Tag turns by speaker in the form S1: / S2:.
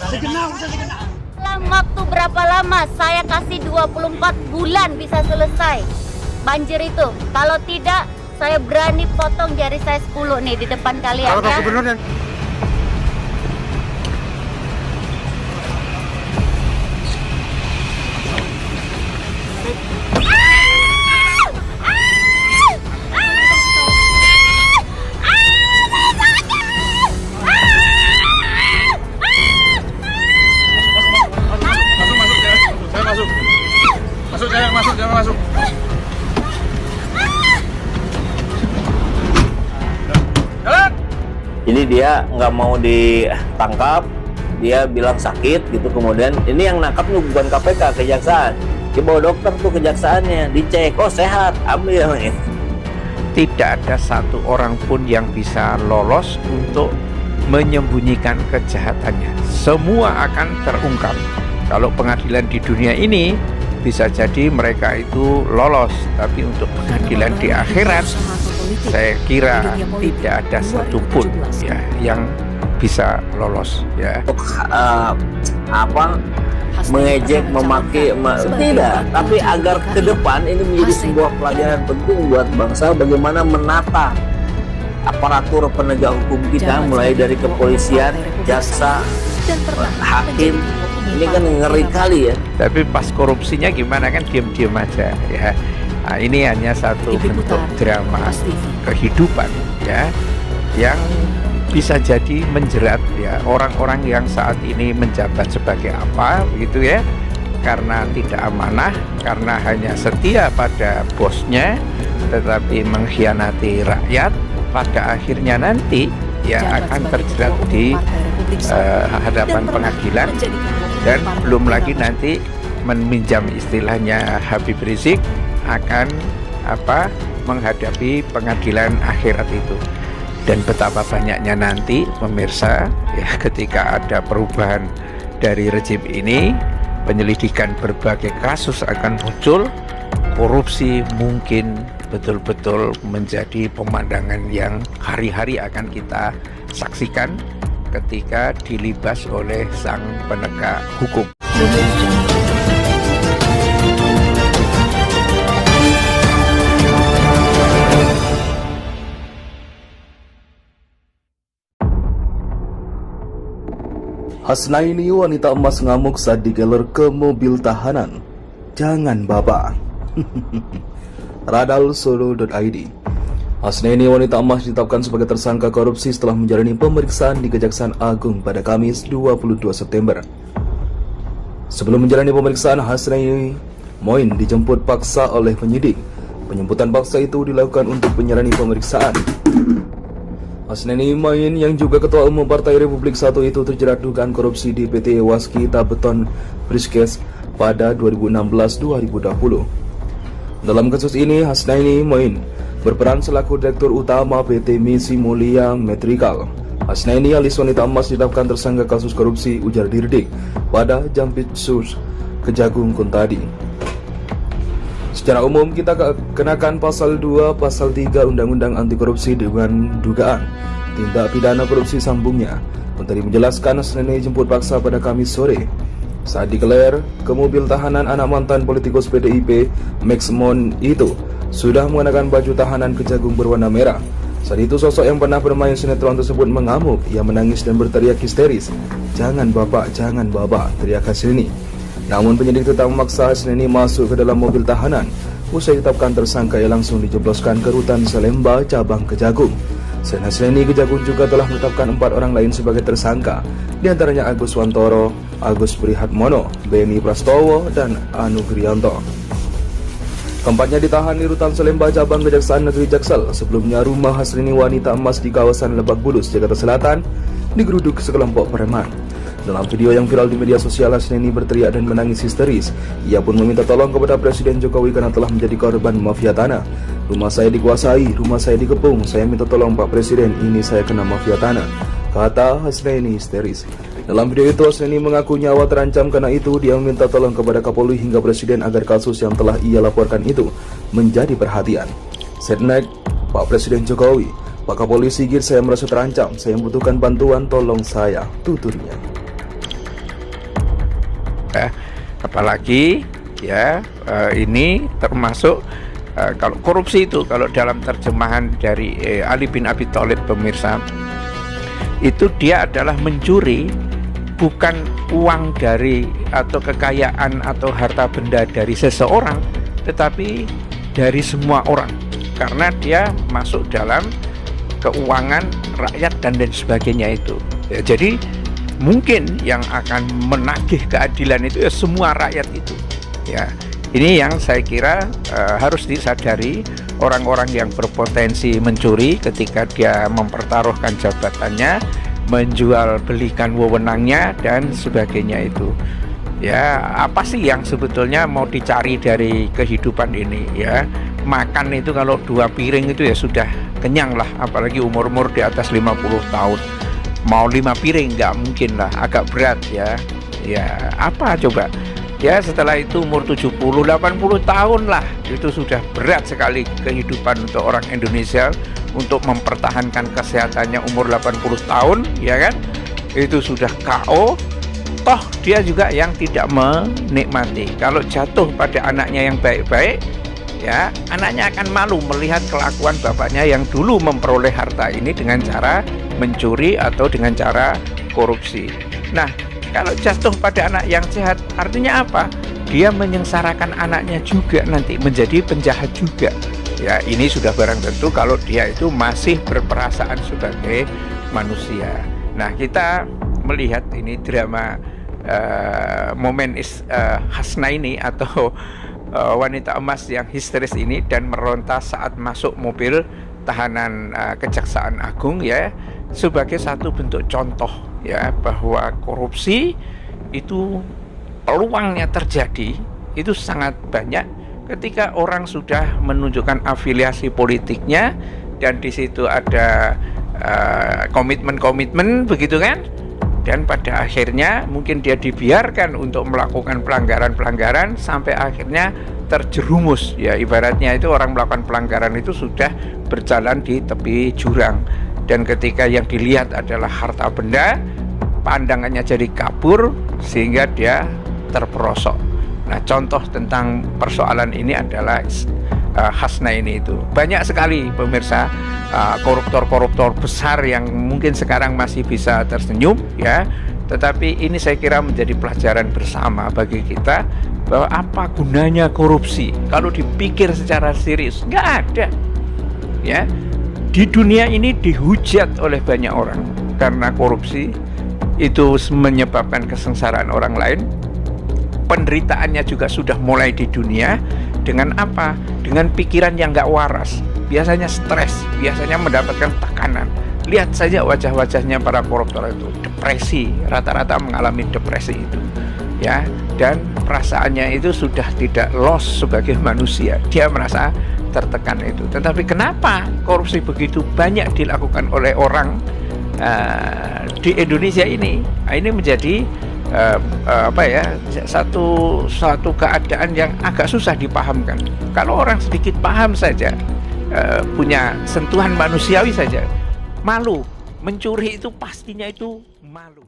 S1: Dalam waktu berapa lama? Saya kasih 24 bulan bisa selesai banjir itu. Kalau tidak, saya berani potong jari saya 10 nih di depan kalian.
S2: Kalau
S1: ya.
S2: Gubernur dan masuk. Jalan.
S3: Jadi dia nggak mau ditangkap, dia bilang sakit gitu. Kemudian ini yang nangkap bukan KPK, kejaksaan. Dia bawa dokter tuh kejaksaannya, dicek, oh sehat, ambil.
S4: Tidak ada satu orang pun yang bisa lolos untuk menyembunyikan kejahatannya. Semua akan terungkap. Kalau pengadilan di dunia ini bisa jadi mereka itu lolos, tapi untuk pengadilan di akhirat saya kira tidak ada satupun ya yang bisa lolos ya.
S3: Mengejek, memaki, tidak, tapi agar ke depan ini menjadi sebuah pelajaran penting buat bangsa bagaimana menata aparatur penegak hukum kita, mulai dari kepolisian, jaksa, hakim. Ini kan ngeri kali ya.
S4: Tapi pas korupsinya gimana, kan diam-diam aja ya. Nah, ini hanya satu bentuk drama kehidupan ya, yang bisa jadi menjerat ya orang-orang yang saat ini menjabat sebagai apa gitu ya, karena tidak amanah, karena hanya setia pada bosnya tetapi mengkhianati rakyat, pada akhirnya nanti ya akan terjerat di hadapan pengadilan. Dan belum lagi nanti meminjam istilahnya Habib Rizik akan menghadapi pengadilan akhirat itu. Dan betapa banyaknya nanti pemirsa ya, ketika ada perubahan dari rejim ini, penyelidikan berbagai kasus akan muncul, korupsi mungkin betul-betul menjadi pemandangan yang hari-hari akan kita saksikan ketika dilibas oleh sang penegak hukum.
S5: Hasnaini, wanita emas ngamuk saat digeler ke mobil tahanan. Jangan baba. Radalsolo.id. Hasnaini, wanita emas, ditetapkan sebagai tersangka korupsi setelah menjalani pemeriksaan di Kejaksaan Agung pada Kamis 22 September. Sebelum menjalani pemeriksaan, Hasnaini Moin dijemput paksa oleh penyidik. Penjemputan paksa itu dilakukan untuk menjalani pemeriksaan. Hasnaini Moin yang juga Ketua Umum Partai Republik I itu terjerat dugaan korupsi di PT Waskita Beton Briskes pada 2016-2020. Dalam kasus ini, Hasnaini Moin berperan selaku Direktur Utama PT Misi Mulia Metrikal. Hasnaini alias wanita emas ditetapkan tersangka kasus korupsi, ujar Dirdik pada Jampitsus Kejagung Kuntadi. Secara umum kita kenakan pasal 2, pasal 3 Undang-Undang Anti Korupsi dengan dugaan tindak pidana korupsi sambungnya. Kuntadi menjelaskan Hasnaini jemput paksa pada Kamis sore. Saat digelar ke mobil tahanan, anak mantan politikus PDIP Maxmon itu sudah mengenakan baju tahanan Kejagung berwarna merah. Saat itu sosok yang pernah bermain sinetron tersebut mengamuk. Ia menangis dan berteriak histeris, "Jangan bapak, jangan bapak," teriak Hasnaini. Namun penyidik tetap memaksa Hasnaini masuk ke dalam mobil tahanan. Usai ditetapkan tersangka, ia langsung dijebloskan ke rutan Salemba cabang Kejagung. Selain Hasnaini, Kejagung juga telah menetapkan 4 orang lain sebagai tersangka, di antaranya Agus Wantoro, Agus Prihatmono, Beni Prastowo, dan Anu Grianto. Keempatnya ditahan di rutan Salemba cabang Kejaksaan Negeri Jaksel. Sebelumnya rumah Hasnaini wanita emas di kawasan Lebak Bulus, Jakarta Selatan digeruduk sekelompok preman. Dalam video yang viral di media sosial, Hasnaini berteriak dan menangis histeris. Ia pun meminta tolong kepada Presiden Jokowi karena telah menjadi korban mafia tanah. "Rumah saya dikuasai, rumah saya dikepung, saya minta tolong Pak Presiden, ini saya kena mafia tanah," kata Hasnaini histeris. Dalam video itu, Hasnaini mengaku nyawa terancam, karena itu dia meminta tolong kepada Kapolri hingga Presiden agar kasus yang telah ia laporkan itu menjadi perhatian. Setnek, "Pak Presiden Jokowi, Pak Kapolri Sigit, saya merasa terancam, saya membutuhkan bantuan, tolong saya," tuturnya.
S4: Apalagi ya ini termasuk kalau korupsi itu, kalau dalam terjemahan dari Ali bin Abi Thalib pemirsa, itu dia adalah mencuri bukan uang dari atau kekayaan atau harta benda dari seseorang, tetapi dari semua orang, karena dia masuk dalam keuangan rakyat dan lain sebagainya itu. Ya, jadi mungkin yang akan menagih keadilan itu ya semua rakyat itu. Ya, ini yang saya kira harus disadari orang-orang yang berpotensi mencuri ketika dia mempertaruhkan jabatannya, menjual belikan wewenangnya dan sebagainya itu. Ya, apa sih yang sebetulnya mau dicari dari kehidupan ini ya? Makan itu kalau 2 piring itu ya sudah kenyang lah, apalagi umur-umur di atas 50 tahun. Mau 5 piring nggak mungkin lah, agak berat ya. Ya, apa coba? Ya setelah itu umur 70-80 tahun lah, itu sudah berat sekali kehidupan untuk orang Indonesia untuk mempertahankan kesehatannya umur 80 tahun, ya kan? Itu sudah KO. Toh dia juga yang tidak menikmati. Kalau jatuh pada anaknya yang baik-baik, ya anaknya akan malu melihat kelakuan bapaknya yang dulu memperoleh harta ini dengan cara mencuri atau dengan cara korupsi. Nah, kalau jatuh pada anak yang sehat, artinya apa? Dia menyengsarakan anaknya juga, nanti menjadi penjahat juga. Ya, ini sudah barang tentu kalau dia itu masih berperasaan sebagai manusia. Nah, kita melihat ini drama momen Hasnaini atau wanita emas yang histeris ini dan meronta saat masuk mobil tahanan Kejaksaan Agung ya, sebagai satu bentuk contoh ya bahwa korupsi itu peluangnya terjadi itu sangat banyak ketika orang sudah menunjukkan afiliasi politiknya dan di situ ada komitmen-komitmen begitu kan, dan pada akhirnya mungkin dia dibiarkan untuk melakukan pelanggaran-pelanggaran sampai akhirnya terjerumus ya, ibaratnya itu orang melakukan pelanggaran itu sudah berjalan di tepi jurang dan ketika yang dilihat adalah harta benda, pandangannya jadi kabur sehingga dia terperosok. Nah, contoh tentang persoalan ini adalah Hasnaini itu. Banyak sekali pemirsa koruptor-koruptor besar yang mungkin sekarang masih bisa tersenyum ya, tetapi ini saya kira menjadi pelajaran bersama bagi kita bahwa apa gunanya korupsi kalau dipikir secara serius. Nggak ada ya. Di dunia ini dihujat oleh banyak orang karena korupsi itu menyebabkan kesengsaraan orang lain. Penderitaannya juga sudah mulai di dunia. Dengan apa? Dengan pikiran yang nggak waras, biasanya stres, biasanya mendapatkan tekanan. Lihat saja wajah-wajahnya para koruptor itu, depresi, rata-rata mengalami depresi itu ya, dan perasaannya itu sudah tidak loss sebagai manusia, dia merasa tertekan itu. Tetapi kenapa korupsi begitu banyak dilakukan oleh orang di Indonesia ini? Nah, ini menjadi satu keadaan yang agak susah dipahamkan. Kalau orang sedikit paham saja, punya sentuhan manusiawi saja, malu mencuri itu pastinya itu malu.